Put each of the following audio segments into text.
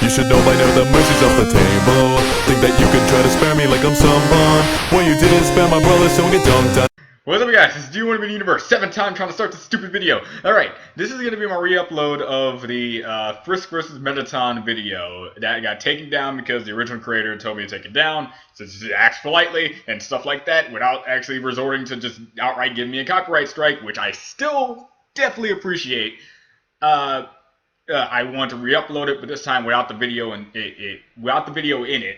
You should know by now the mercy's off the table. Think that you can try to spare me like I'm someone when you did spare my brother, so get dunked on. What's up, guys? This is Do You Want to Be the Universe? 7th time trying to start this stupid video. Alright, this is going to be my re-upload of the Frisk vs. Mettaton video that got taken down because the original creator told me to take it down, so just ask politely and stuff like that without actually resorting to just outright giving me a copyright strike, which I still definitely appreciate. I want to re-upload it, but this time without the video in it,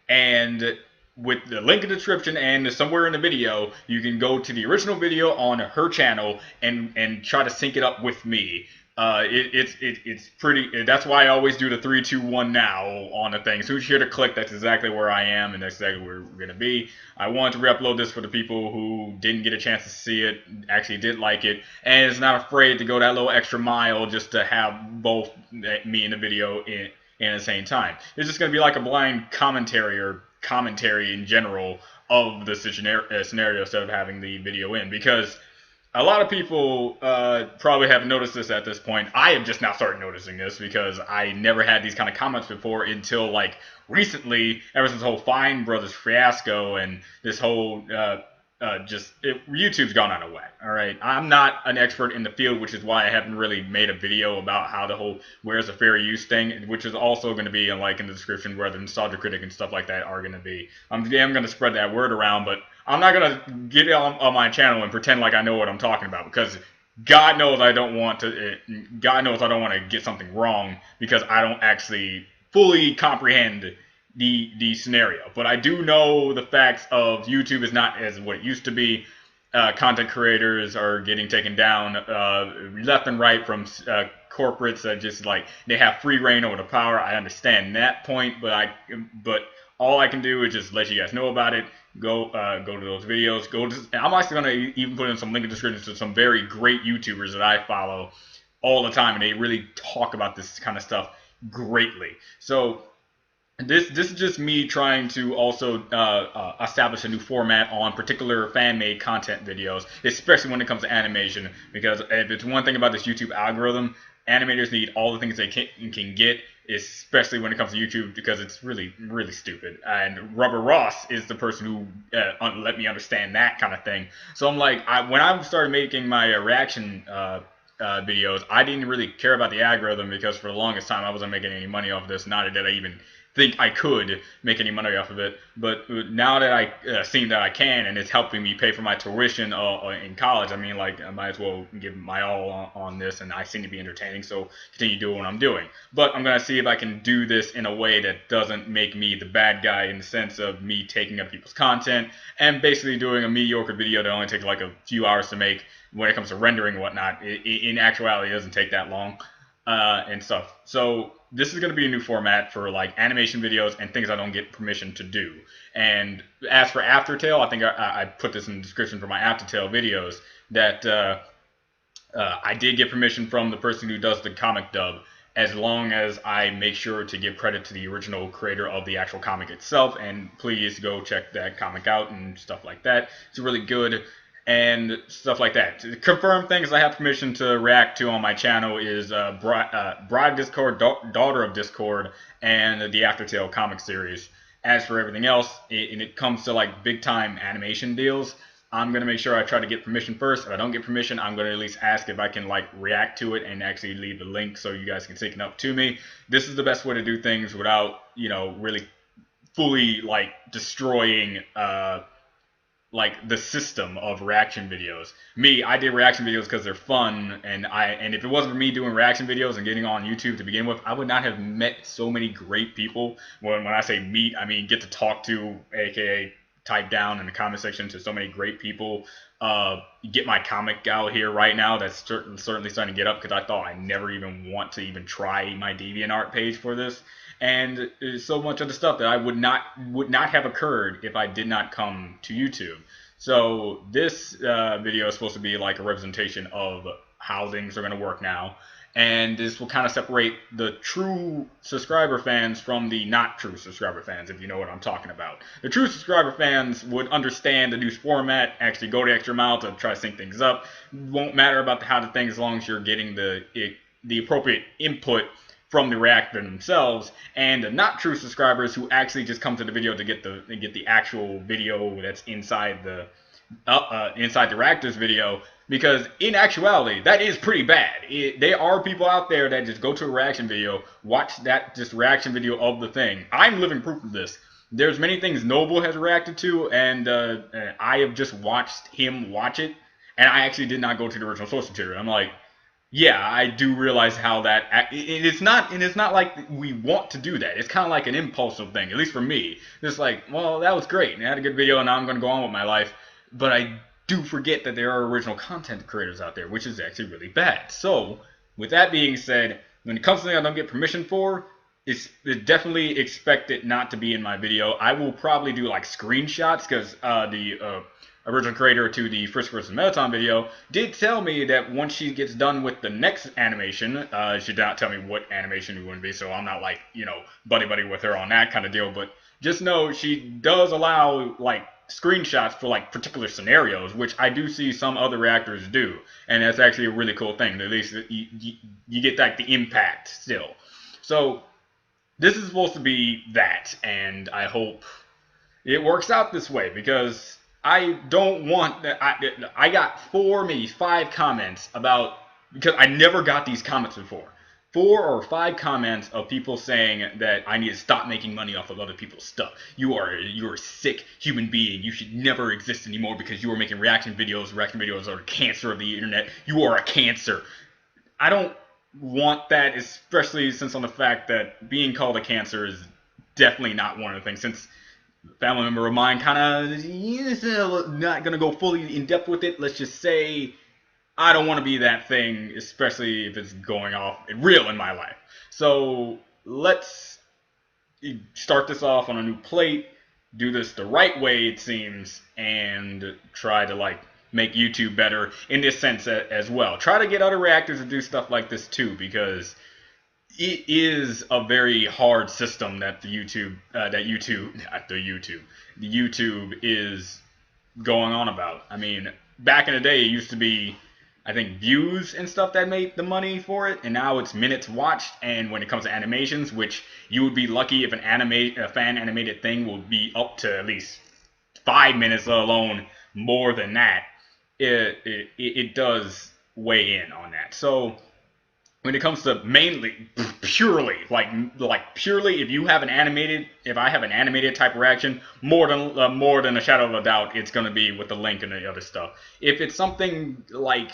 and with the link in the description and somewhere in the video, you can go to the original video on her channel and try to sync it up with me. It's pretty. That's why I always do the 3, 2, 1 now on the thing. So if you hear the click, that's exactly where I am, and that's exactly where we're gonna be. I want to re-upload this for the people who didn't get a chance to see it, actually did like it, and is not afraid to go that little extra mile just to have both me and the video in the same time. It's just gonna be like a blind commentary or commentary in general of the scenario instead of having the video in, because a lot of people probably haven't noticed this at this point. I have just now started noticing this because I never had these kind of comments before until like recently, ever since the whole Fine Brothers fiasco and this whole YouTube's gone out of whack. All right, I'm not an expert in the field, which is why I haven't really made a video about how the whole where's the fair use thing, which is also going to be in the description where the nostalgia critic and stuff like that are going to be. I'm going to spread that word around, but I'm not going to get it on my channel and pretend like I know what I'm talking about, because God knows I don't want to. God knows I don't want to get something wrong because I don't actually fully comprehend the scenario. But I do know the facts of YouTube is not as what it used to be. Content creators are getting taken down left and right from corporates that just they have free reign over the power. I understand that point, but all I can do is just let you guys know about it. Go to those videos. I'm actually gonna even put in some link in the description to some very great YouTubers that I follow all the time, and they really talk about this kind of stuff greatly. So this is just me trying to also establish a new format on particular fan-made content videos, especially when it comes to animation, because if it's one thing about this YouTube algorithm, animators need all the things they can get, especially when it comes to YouTube, because it's really, really stupid. And Rubber Ross is the person who let me understand that kind of thing. So I'm like, when I started making my reaction videos, I didn't really care about the algorithm, because for the longest time I wasn't making any money off of this. Not that I even think I could make any money off of it, but now that I seen that I can, and it's helping me pay for my tuition in college, I mean, I might as well give my all on this, and I seem to be entertaining, so continue doing what I'm doing. But I'm gonna see if I can do this in a way that doesn't make me the bad guy, in the sense of me taking up people's content and basically doing a mediocre video that only takes like a few hours to make. When it comes to rendering and whatnot, in actuality, it doesn't take that long and stuff. So this is going to be a new format for animation videos and things I don't get permission to do. And as for Undertale, I think I put this in the description for my Undertale videos, that I did get permission from the person who does the comic dub, as long as I make sure to give credit to the original creator of the actual comic itself. And please go check that comic out and stuff like that. It's really good. And stuff like that. To confirm things I have permission to react to on my channel is Bride of Discord, Daughter of Discord, and the Undertale comic series. As for everything else, and it comes to big time animation deals, I'm gonna make sure I try to get permission first. If I don't get permission, I'm gonna at least ask if I can react to it and actually leave the link so you guys can sync it up to me. This is the best way to do things without really fully destroying the system of reaction videos. I did reaction videos because they're fun, and if it wasn't for me doing reaction videos and getting on YouTube to begin with, I would not have met so many great people. When I say meet, I mean get to talk to, aka type down in the comment section, to so many great people. Get my comic out here right now. That's certainly starting to get up, because I thought I never even want to even try my DeviantArt page for this. And so much of the stuff that I would not have occurred if I did not come to YouTube. So this video is supposed to be like a representation of how things are going to work now, and this will kind of separate the true subscriber fans from the not true subscriber fans, if you know what I'm talking about. The true subscriber fans would understand the new format, actually go the extra mile to try to sync things up. Won't matter about how the thing, as long as you're getting the appropriate input from the reactor themselves, and the not true subscribers who actually just come to the video to get the actual video that's inside the reactor's video. Because in actuality, that is pretty bad. There are people out there that just go to a reaction video, watch that just reaction video of the thing. I'm living proof of this. There's many things Noble has reacted to, and I have just watched him watch it, and I actually did not go to the original source material. I'm like, yeah, I do realize how that. It's not like we want to do that. It's kind of like an impulsive thing, at least for me. It's like, well, that was great, and I had a good video, and now I'm going to go on with my life. But I do forget that there are original content creators out there, which is actually really bad. So, with that being said, when it comes to something I don't get permission for, it's definitely expect it not to be in my video. I will probably do like screenshots, because the original creator to the Frisk vs. Mettaton video did tell me that once she gets done with the next animation, she did not tell me what animation it would be, so I'm not like, buddy with her on that kind of deal, but just know she does allow like screenshots for like particular scenarios, which I do see some other reactors do, and that's actually a really cool thing. At least you get like the impact still. So this is supposed to be that, and I hope it works out this way, because I don't want that. I got 4, maybe 5 comments about, because I never got these comments before. 4 or 5 comments of people saying that I need to stop making money off of other people's stuff. You're a sick human being. You should never exist anymore because you are making reaction videos. Reaction videos are the cancer of the internet. You are a cancer. I don't want that, especially since on the fact that being called a cancer is definitely not one of the things. Since a family member of mine kind of not gonna go fully in depth with it. Let's just say I don't want to be that thing, especially if it's going off real in my life. So let's start this off on a new plate, do this the right way, it seems, and try to like make YouTube better in this sense as well. Try to get other reactors to do stuff like this too, because it is a very hard system that the YouTube is going on about. I mean, back in the day, it used to be, I think, views and stuff that made the money for it, and now it's minutes watched. And when it comes to animations, which you would be lucky if a fan animated thing will be up to at least 5 minutes, let alone more than that, it does weigh in on that. So when it comes to purely, if I have an animated type reaction, more than a shadow of a doubt, it's gonna be with the link and the other stuff. If it's something like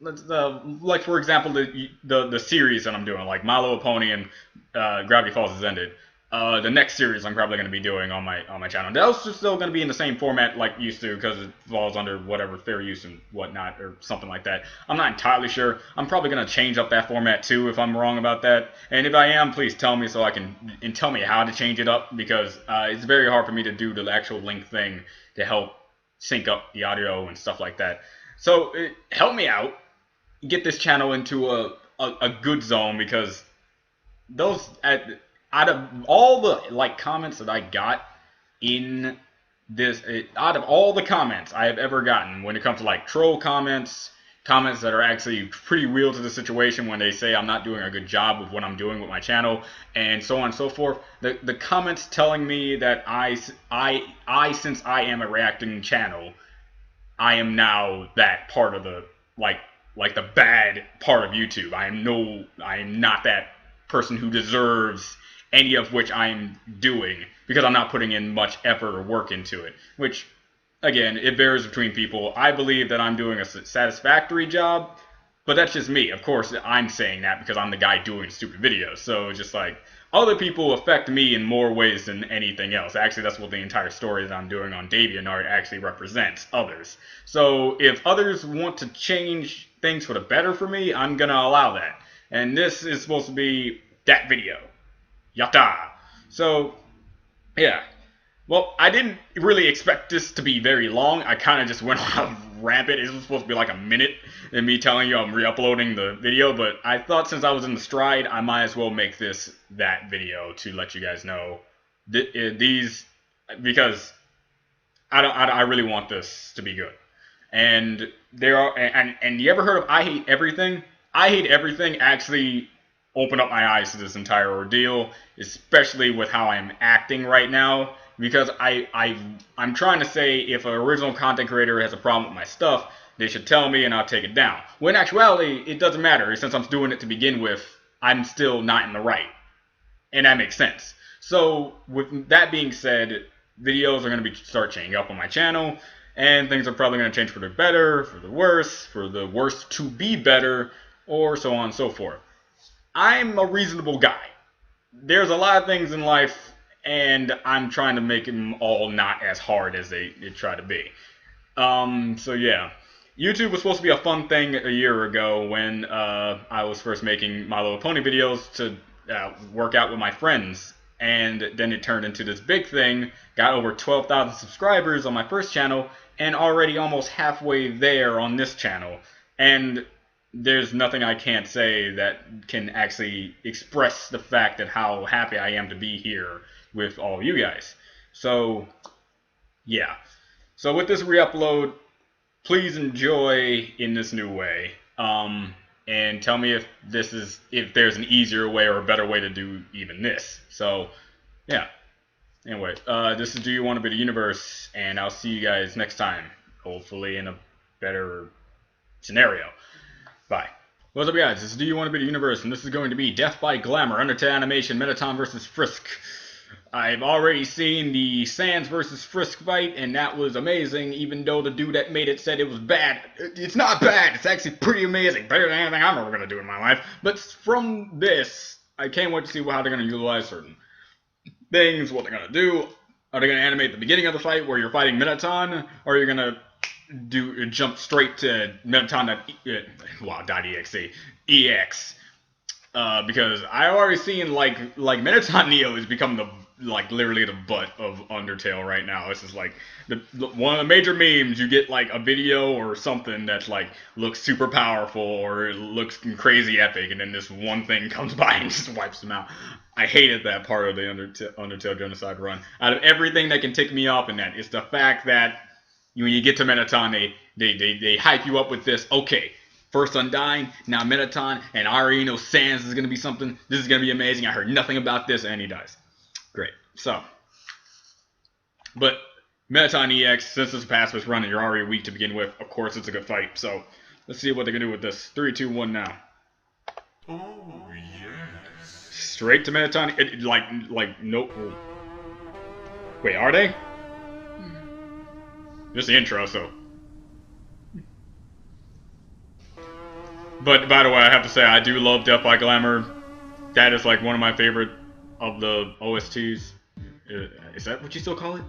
for example, the series that I'm doing, like My Little Pony and Gravity Falls has ended. The next series I'm probably going to be doing on my channel. That's just still going to be in the same format like used to, because it falls under whatever fair use and whatnot, or something like that. I'm not entirely sure. I'm probably going to change up that format too if I'm wrong about that. And if I am, please tell me and tell me how to change it up, because it's very hard for me to do the actual link thing to help sync up the audio and stuff like that. So help me out, get this channel into a good zone, because those out of all the comments that I got in this, out of all the comments I have ever gotten, when it comes to troll comments that are actually pretty real to the situation, when they say I'm not doing a good job with what I'm doing with my channel, and so on and so forth, the comments telling me that since I am a reacting channel, I am now that part of the the bad part of YouTube. I am not that person who deserves any of which I'm doing, because I'm not putting in much effort or work into it. Which, again, it varies between people. I believe that I'm doing a satisfactory job, but that's just me. Of course, I'm saying that because I'm the guy doing stupid videos. So it's just other people affect me in more ways than anything else. Actually, that's what the entire story that I'm doing on DeviantArt actually represents, others. So if others want to change things for the better for me, I'm going to allow that. And this is supposed to be that video. Yatta! So, yeah. Well, I didn't really expect this to be very long. I kind of just went on rampant. It was supposed to be like a minute and me telling you I'm re-uploading the video, but I thought since I was in the stride, I might as well make this that video to let you guys know these, because I really want this to be good. And there are, and you ever heard of I Hate Everything? I Hate Everything actually opened up my eyes to this entire ordeal, especially with how I'm acting right now. Because I'm trying to say, if an original content creator has a problem with my stuff, they should tell me and I'll take it down. When in actuality, it doesn't matter. Since I'm doing it to begin with, I'm still not in the right. And that makes sense. So, with that being said, videos are going to start changing up on my channel, and things are probably going to change for the better, for the worse to be better, or so on and so forth. I'm a reasonable guy. There's a lot of things in life, and I'm trying to make them all not as hard as they try to be. So yeah. YouTube was supposed to be a fun thing a year ago when I was first making My Little Pony videos to work out with my friends. And then it turned into this big thing, got over 12,000 subscribers on my first channel, and already almost halfway there on this channel. And there's nothing I can't say that can actually express the fact that how happy I am to be here with all you guys. So, yeah. So with this re-upload, please enjoy in this new way. And tell me if there's an easier way or a better way to do even this. So, yeah. Anyway, this is Do You Want to Be the Universe, and I'll see you guys next time. Hopefully in a better scenario. Bye. What's up, guys? This is Do You Want to Be the Universe, and this is going to be Death by Glamour, Undertale animation, Mettaton versus Frisk. I've already seen the Sans versus Frisk fight, and that was amazing, even though the dude that made it said it was bad. It's not bad, it's actually pretty amazing, better than anything I'm ever going to do in my life. But from this, I can't wait to see how they're going to utilize certain things, what they're going to do. Are they going to animate the beginning of the fight where you're fighting Mettaton, or are you going to jump straight to Mettaton.exe, because I already seen like Mettaton Neo has become the literally the butt of Undertale right now. This is like one of the major memes. You get like a video or something that's like looks super powerful or it looks crazy epic, and then this one thing comes by and just wipes them out. I hated that part of the Undertale Genocide run. Out of everything that can tick me off in that, it's the fact that when you get to Mettaton, they hype you up with this. Okay, first Undying, now Mettaton, and I already know Sans is going to be something. This is going to be amazing. I heard nothing about this, and he dies. Great. So, but Mettaton EX, since this pacifist run and you're already weak to begin with, of course it's a good fight. So, let's see what they can do with this. 3, 2, 1 now. Oh, yes. Straight to Mettaton. Nope. Wait, are they? Just the intro, so. But, by the way, I have to say, I do love Death by Glamour. That is, like, one of my favorite of the OSTs. Is that what you still call it?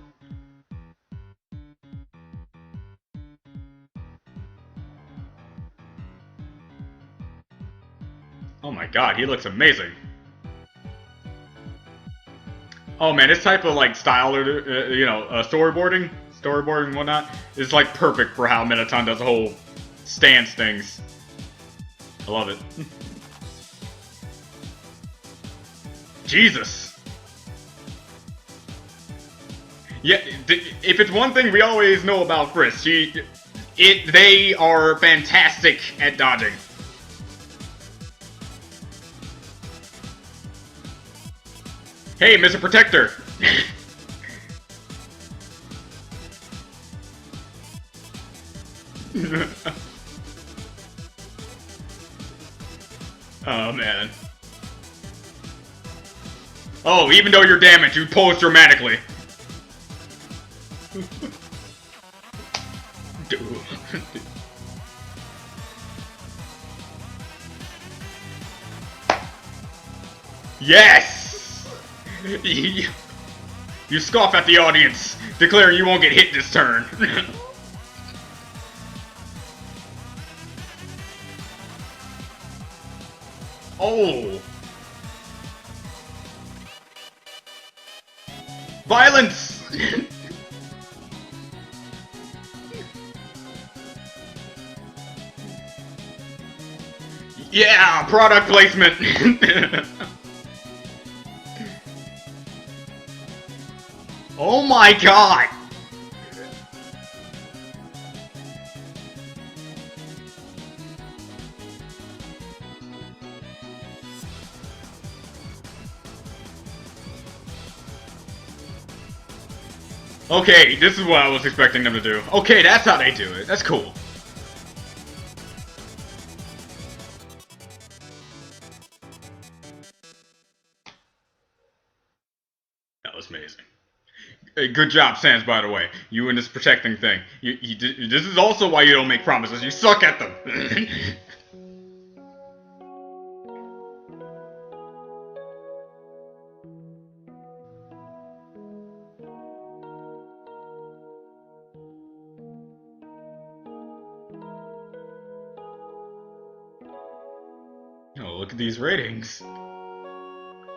Oh my god, he looks amazing. Oh man, this type of, like, style, storyboarding and whatnot, is like perfect for how Mettaton does the whole stance things. I love it. Jesus. Yeah, if it's one thing we always know about Frisk, they are fantastic at dodging. Hey, Mr. Protector. Oh, man. Oh, even though you're damaged, you pose dramatically. Yes! You scoff at the audience, declaring you won't get hit this turn. Oh! Violence! Yeah, product placement! Oh my god! Okay, this is what I was expecting them to do. Okay, that's how they do it. That's cool. That was amazing. Hey, good job, Sans, by the way. You and this protecting thing. This is also why you don't make promises. You suck at them. Oh, look at these ratings.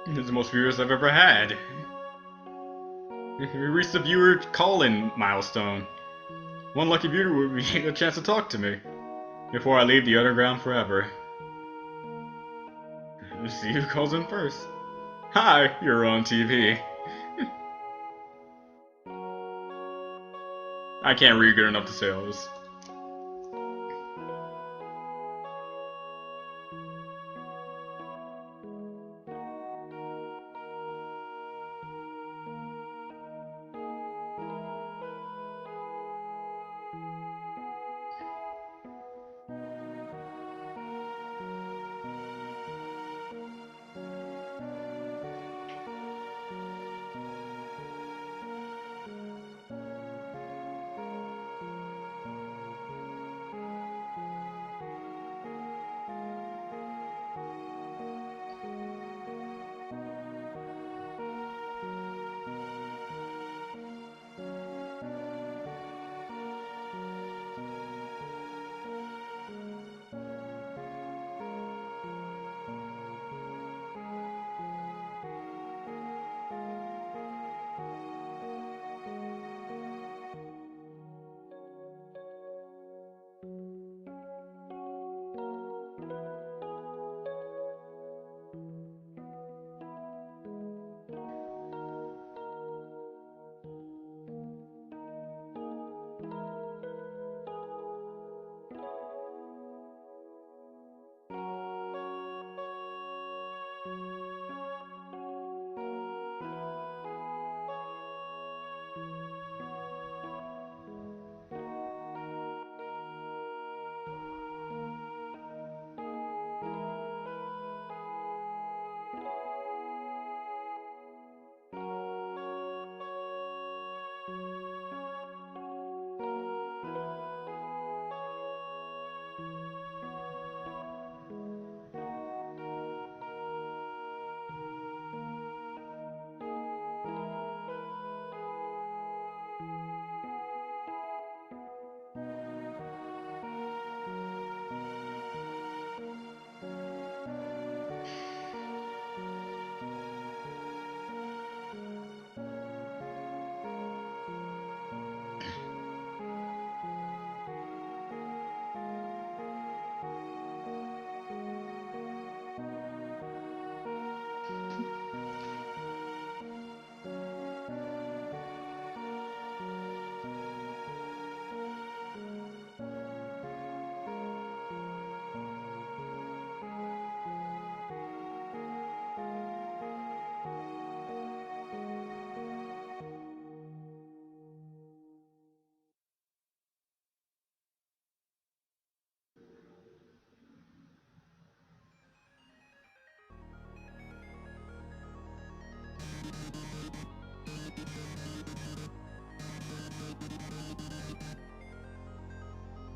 This is the most viewers I've ever had. We reached the viewer call-in milestone. One lucky viewer would get a chance to talk to me before I leave the underground forever. Let's see who calls in first. Hi, you're on TV. I can't read good enough to say all this.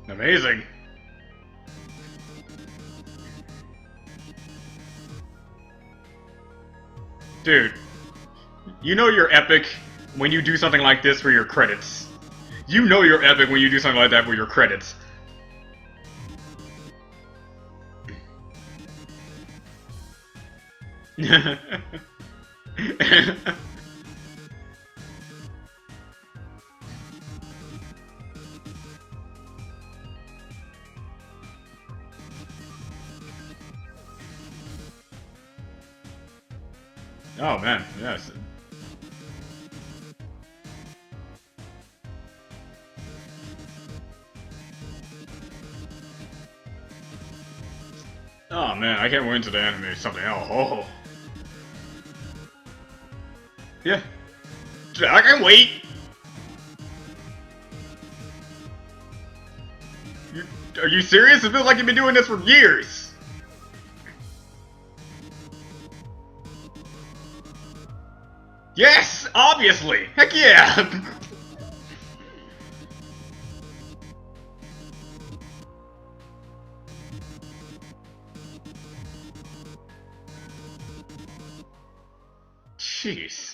Amazing. Dude, you know you're epic when you do something like this for your credits. You know you're epic when you do something like that for your credits. Oh man, yes. Oh man, I can't wait until the anime is something else. Oh. Yeah. I can wait. Are you serious? It feels like you've been doing this for years. Yes, obviously. Heck yeah. Jeez.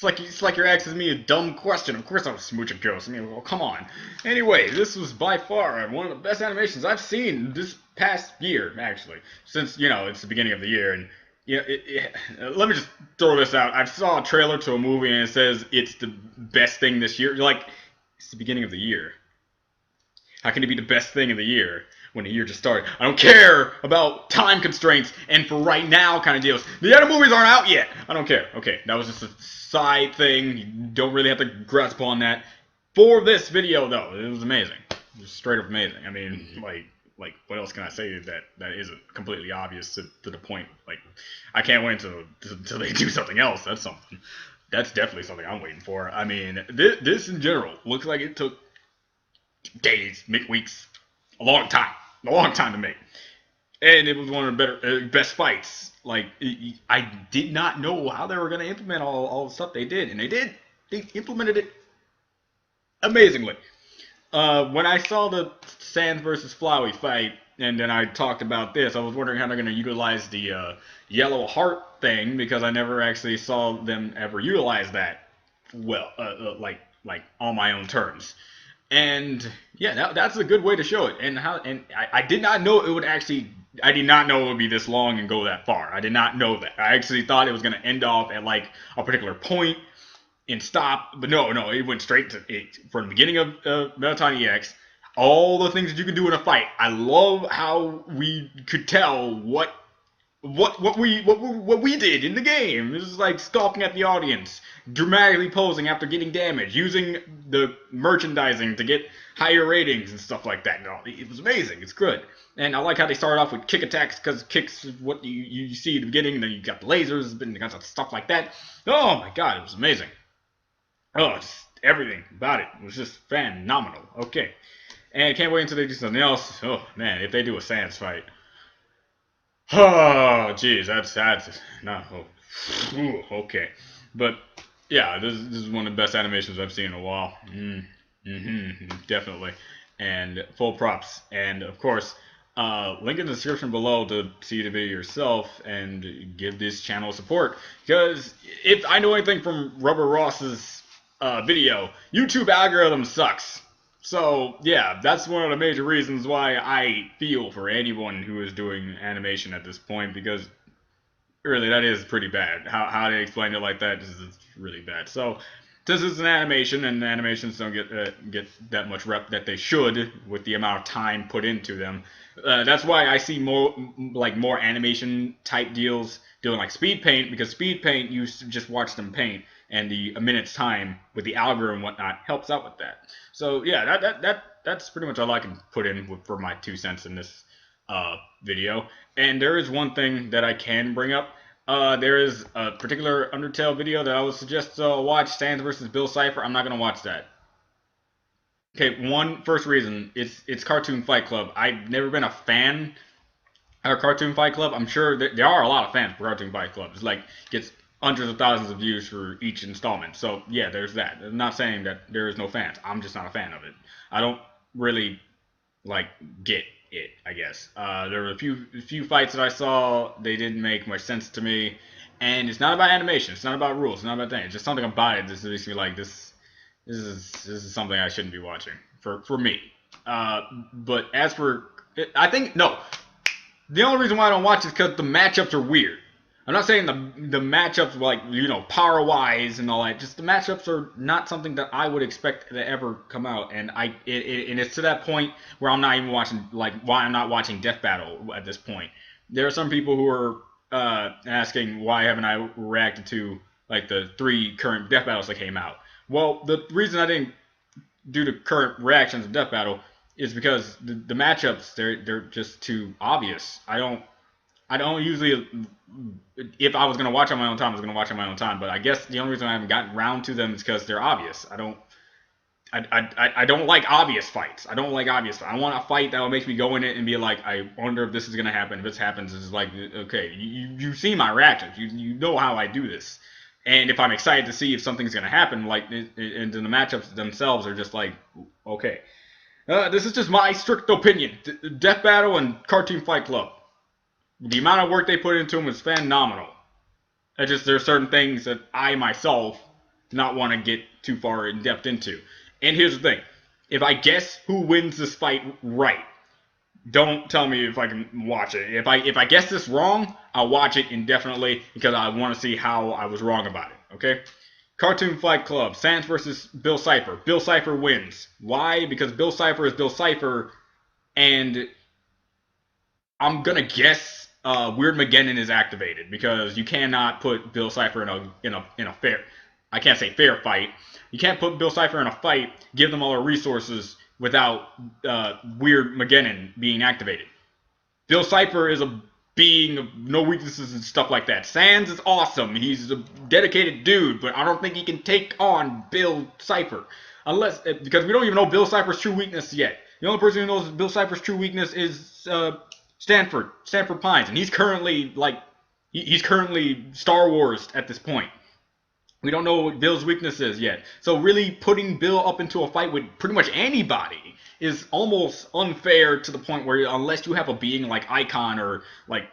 It's like you're asking me a dumb question. Of course I was smooching girls. I mean, well, come on. Anyway, this was by far one of the best animations I've seen this past year, actually. Since, it's the beginning of the year, and let me just throw this out. I saw a trailer to a movie and it says it's the best thing this year. You're like, it's the beginning of the year. How can it be the best thing of the year when the year just started? I don't care about time constraints and for right now kind of deals. The other movies aren't out yet. I don't care. Okay, that was just a side thing. You don't really have to grasp on that. For this video, though, it was amazing. It was straight up amazing. I mean, like what else can I say that isn't completely obvious to the point? Like, I can't wait until they do something else. That's definitely something I'm waiting for. I mean, this in general looks like it took days, weeks, a long time to make, and it was one of the best fights. Like, I did not know how they were going to implement all the stuff they did, and they implemented it amazingly. When I saw the Sans versus Flowey fight, and then I talked about this, I was wondering how they're going to utilize the yellow heart thing, because I never actually saw them ever utilize that well, like on my own terms. And yeah, that's a good way to show it. And I did not know it would actually. I did not know it would be this long and go that far. I did not know that. I actually thought it was going to end off at like a particular point and stop, but no, it went straight to it from the beginning of Mettaton EX. All the things that you can do in a fight. I love how we could tell what we did in the game. This is like stalking at the audience, dramatically posing after getting damage, using the merchandising to get higher ratings and stuff like that. No, it was amazing. It's good. And I like how they started off with kick attacks, because kicks is what you see at the beginning, and then you got the lasers and you got stuff like that. Oh my god, it was amazing. Oh, just everything about it was just phenomenal. Okay. And can't wait until they do something else. Oh man, if they do a Sans fight. Oh, jeez, that's no. Oh. Ooh, okay, but yeah, this is one of the best animations I've seen in a while. Definitely, and full props. And of course, link in the description below to see the video yourself and give this channel support. Because if I know anything from Rubber Ross's video, YouTube algorithm sucks. So, yeah, that's one of the major reasons why I feel for anyone who is doing animation at this point, because really, that is pretty bad. How they explain it like that is really bad. So, since it's an animation, and animations don't get that much rep that they should with the amount of time put into them, that's why I see more animation type deals doing like speed paint, because speed paint, you just watch them paint, and a minute's time with the algorithm and whatnot helps out with that. So yeah, that's pretty much all I can put in for my 2 cents in this video. And there is one thing that I can bring up. There is a particular Undertale video that I would suggest watch, Sans versus Bill Cipher. I'm not gonna watch that. Okay, first reason, it's Cartoon Fight Club. I've never been a fan of Cartoon Fight Club. I'm sure that there are a lot of fans for Cartoon Fight Club. It's like gets hundreds of thousands of views for each installment. So yeah, there's that. I'm not saying that there is no fans. I'm just not a fan of it. I don't really get it, I guess. There were a few fights that I saw. They didn't make much sense to me. And it's not about animation. It's not about rules. It's not about things. It's just something about it that makes me like this. This is something I shouldn't be watching for me. But as for, I think no. The only reason why I don't watch is because the matchups are weird. I'm not saying the matchups power wise and all that. Just the matchups are not something that I would expect to ever come out, and it's to that point where I'm not even watching why I'm not watching Death Battle at this point. There are some people who are asking why haven't I reacted to the 3 current Death Battles that came out. Well, the reason I didn't do the current reactions of Death Battle is because the matchups they're just too obvious. I don't usually, if I was going to watch on my own time, I was going to watch on my own time. But I guess the only reason I haven't gotten around to them is because they're obvious. I don't like obvious fights. I don't like obvious fights. I want a fight that will make me go in it and be like, I wonder if this is gonna happen. If this happens, it's like, okay, you see my reactions. You know how I do this. And if I'm excited to see if something's gonna happen, like, and then the matchups themselves are just like, okay, this is just my strict opinion. Death Battle and Cartoon Fight Club. The amount of work they put into them is phenomenal. It's just there's certain things that I myself do not want to get too far in depth into. And here's the thing: if I guess who wins this fight right, don't tell me if I can watch it. If I guess this wrong, I'll watch it indefinitely because I want to see how I was wrong about it. Okay. Cartoon Fight Club, Sans versus Bill Cipher. Bill Cipher wins. Why? Because Bill Cipher is Bill Cipher, and I'm gonna guess Weird Mageddon is activated because you cannot put Bill Cipher in a fair, I can't say fair fight. You can't put Bill Cipher in a fight, give them all their resources without Weird Mageddon being activated. Bill Cipher is a being of no weaknesses and stuff like that. Sans is awesome. He's a dedicated dude, but I don't think he can take on Bill Cipher. Unless, because we don't even know Bill Cipher's true weakness yet. The only person who knows Bill Cipher's true weakness is Stanford Pines, and he's currently he's currently Star Wars at this point. We don't know what Bill's weakness is yet. So really putting Bill up into a fight with pretty much anybody is almost unfair to the point where unless you have a being like Icon or like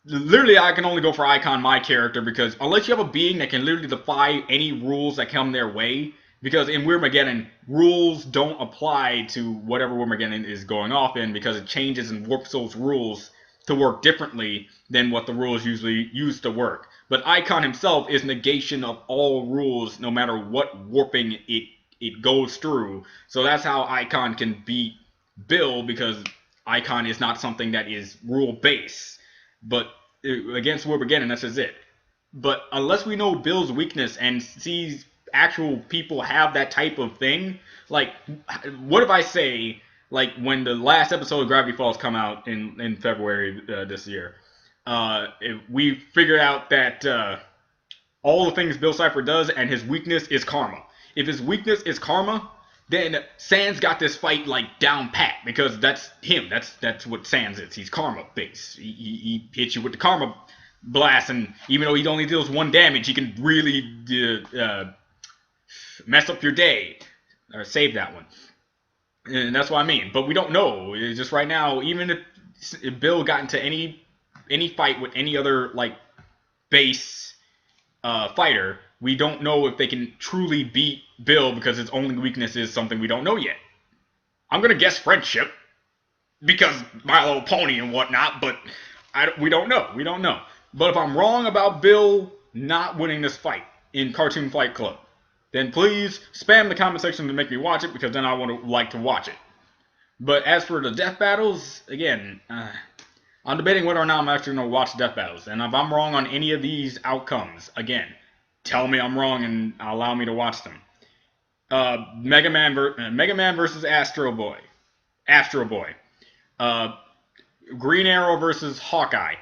literally I can only go for Icon, my character, because unless you have a being that can literally defy any rules that come their way, because in Weird Mageddon, rules don't apply to whatever Weird Mageddon is going off in because it changes and warps those rules to work differently than what the rules usually used to work. But Icon himself is negation of all rules no matter what warping it goes through. So that's how Icon can beat Bill because Icon is not something that is rule based. But against Weird Mageddon, that's just it. But unless we know Bill's weakness and sees actual people have that type of thing, like what if I say, like when the last episode of Gravity Falls come out in February this year, we figured out that all the things Bill Cipher does and his weakness is karma. If his weakness is karma, then Sans got this fight like down pat because that's him. That's what Sans is. He's karma based. He hits you with the karma blast, and even though he only deals 1 damage, he can really mess up your day or save that one. And that's what I mean. But we don't know. It's just right now, even if Bill got into any fight with any other like base fighter, we don't know if they can truly beat Bill because his only weakness is something we don't know yet. I'm gonna guess friendship because My Little Pony and whatnot, but we don't know. We don't know. But if I'm wrong about Bill not winning this fight in Cartoon Fight Club, then please spam the comment section to make me watch it because then I want to like to watch it. But as for the death battles, again, I'm debating whether or not I'm actually going to watch death battles. And if I'm wrong on any of these outcomes, again, tell me I'm wrong and allow me to watch them. Mega Man versus Astro Boy. Green Arrow versus Hawkeye.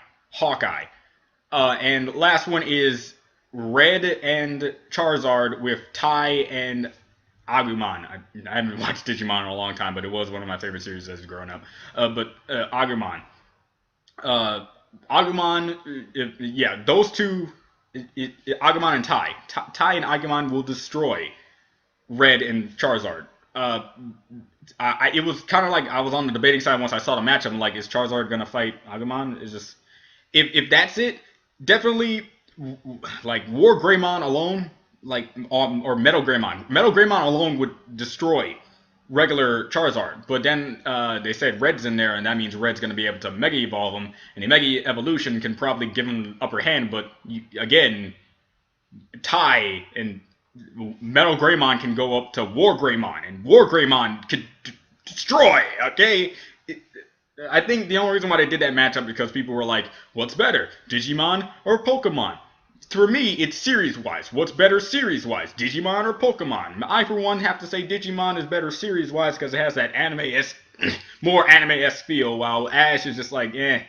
And last one is Red and Charizard with Tai and Agumon. I haven't watched Digimon in a long time, but it was one of my favorite series as growing up. But Agumon. Agumon, those two, Agumon and Tai. Tai and Agumon will destroy Red and Charizard. It was kind of like I was on the debating side once I saw the matchup. I'm like, is Charizard gonna fight Agumon? Is just if that's it, definitely like War Greymon alone, like or Metal Greymon. Metal Greymon alone would destroy regular Charizard, but then they said Red's in there, and that means Red's going to be able to Mega Evolve him, and the Mega Evolution can probably give him the upper hand. But again, Tai and Metal Greymon can go up to War Greymon, and War Greymon could destroy. Okay. I think the only reason why they did that matchup because people were like, what's better, Digimon or Pokemon? For me, it's series-wise. What's better series-wise, Digimon or Pokemon? I, for one, have to say Digimon is better series-wise because it has that more anime-esque feel, while Ash is just like, eh.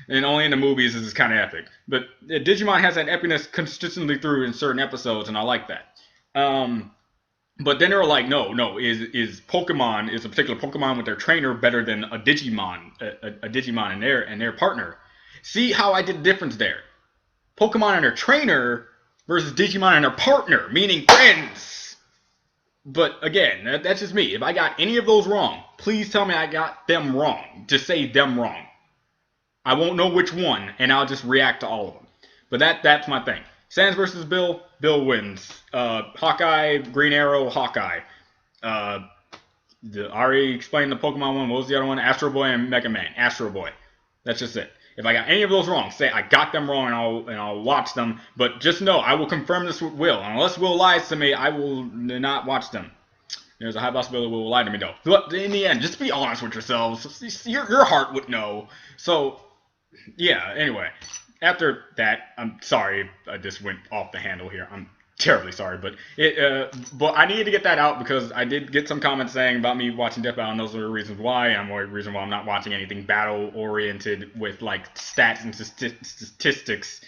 And only in the movies is this kind of epic. But Digimon has that epicness consistently through in certain episodes, and I like that. But then they were like, no, is Pokemon, is a particular Pokemon with their trainer better than a Digimon, a Digimon and their partner? See how I did the difference there? Pokemon and their trainer versus Digimon and their partner, meaning friends. But again, that's just me. If I got any of those wrong, please tell me I got them wrong. Just say them wrong. I won't know which one, and I'll just react to all of them. But that's my thing. Sans versus Bill. Bill wins. Hawkeye, Green Arrow, Hawkeye. Uh, I already explained the Pokemon one. What was the other one? Astro Boy and Mega Man. Astro Boy. That's just it. If I got any of those wrong, say I got them wrong, and I'll watch them. But just know I will confirm this with Will. Unless Will lies to me, I will not watch them. There's a high possibility Will lie to me though. But in the end, just be honest with yourselves. Your heart would know. So yeah, anyway, after that, I'm sorry I just went off the handle here. I'm terribly sorry, but I needed to get that out because I did get some comments saying about me watching Death Battle, and those are the reasons why. I'm the reason why I'm not watching anything battle oriented with like stats and statistics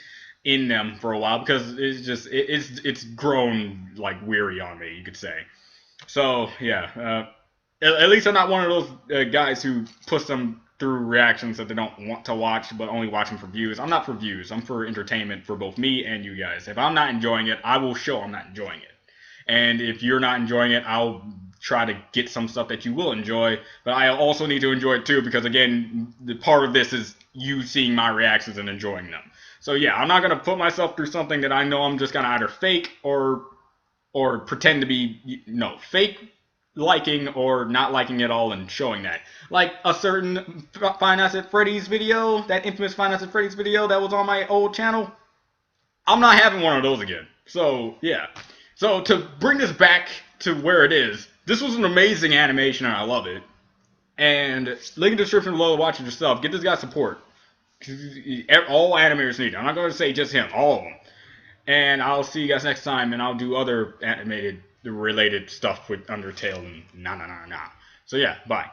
in them for a while because it's grown like weary on me, you could say. So yeah, at least I'm not one of those guys who puts them through reactions that they don't want to watch, but only watch them for views. I'm not for views. I'm for entertainment for both me and you guys. If I'm not enjoying it, I will show I'm not enjoying it. And if you're not enjoying it, I'll try to get some stuff that you will enjoy. But I also need to enjoy it too, because again, the part of this is you seeing my reactions and enjoying them. So yeah, I'm not gonna put myself through something that I know I'm just gonna either fake or pretend to be fake liking or not liking at all and showing that. Like a certain Five Nights at Freddy's video, that infamous Five Nights at Freddy's video that was on my old channel. I'm not having one of those again. So, yeah. So, to bring this back to where it is, this was an amazing animation and I love it. And link in the description below to watch it yourself. Get this guy support. All animators need it. I'm not going to say just him, all of them. And I'll see you guys next time, and I'll do other animated related stuff with Undertale and nah. So yeah, bye.